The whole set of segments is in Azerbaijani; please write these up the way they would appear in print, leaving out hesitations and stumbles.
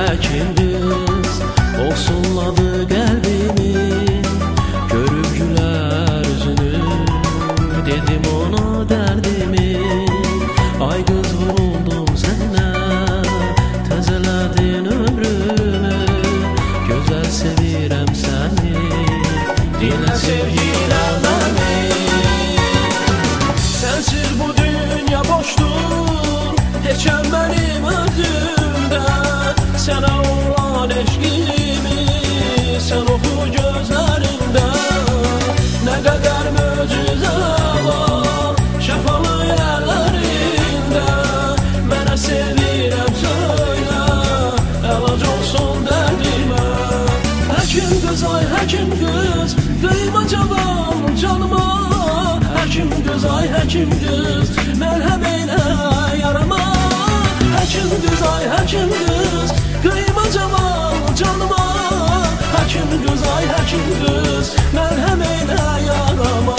həkim qız olsunladı qəlbimin, görüb gülər üzünü, dedim ona dərdimi. Ay qız vuruldum sənə, təzələdin ömrümü, gözəl sevirəm səni, dinlə sevgilə məni. Sənsiz bu dünya boşdur, heçəm mənim özümdə. Sənə olan eşqimi sən oxu gözlərində. Nə qədər möcüzə var şəfalı yerlərində. Mənə sevirəm söylə, əlac olsun dərdimə. Həkim qız, ay həkim qız, qıyma cavan canıma. Həkim qız, ay həkim qız, mərhəm eylə yarama. Həkim qız, ay həkim qız, qıyma cavan canıma. Həkim qız, ay həkim qız, mərhəm eylə yarama.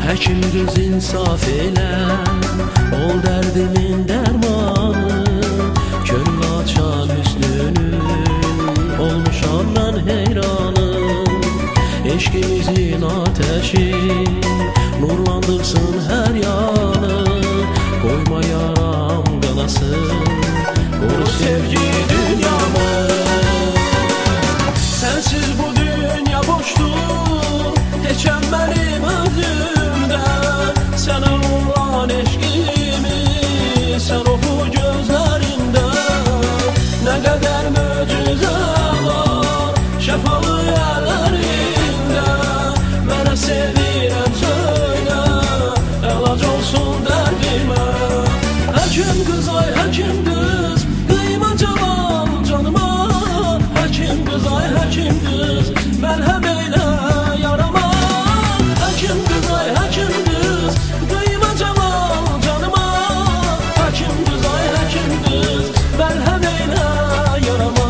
Həkim qız insaf elə, ol dərdimin dərmanı. Könül açan hüsnünün, olmuşam mən heyranım. Eşqimizin ateşi nurlandırsın hər yanı. Qoyma yaram qanasın, qoru sevgi dünyamı. Sənsiz bu dünya boşdur, heçəm mənim özümdə. Sənə olan eşqimi sən oxu gözlərində. Nə qədər möcüzə var şəfalı yerlərində. Mənə sevirəm söylə, əlac olsun dərdimə. Həkim qız, ay həkim qız, qıyma cavan canıma. Həkim qız, ay həkim qız, mərhəm eylə yarama. Həkim qız, ay həkim qız, qıyma cavan canıma. Həkim qız, ay həkim qız, mərhəm eylə yarama.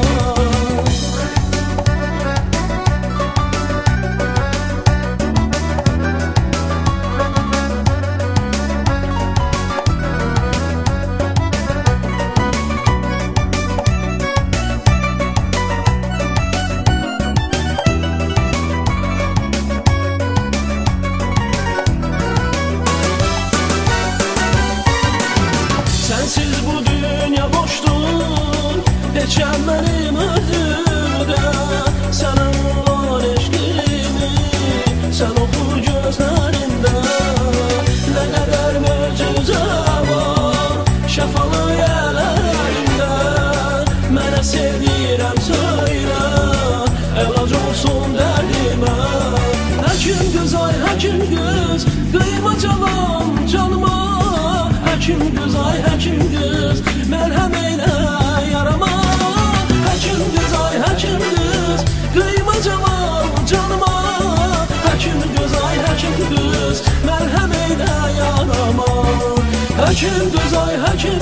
Sənsiz bu dünya boşdur, heçəm mənim özümdə. Sənə olan eşqimi sən oxu gözlərində. Nə qədər möcüzə var şəfalı yerlərində. Mənə sevirəm söylə, əlac olsun dərdimə. Həkim qız, ay həkim qız, qıyma cavan canıma. Həkim qız, ay həkim qız, mərhəm eylə yarama. Həkim qız, ay həkim qız, qıyma cavan canıma. Həkim qız, ay həkim qız, mərhəm eylə yarama. Həkim qız, ay həkim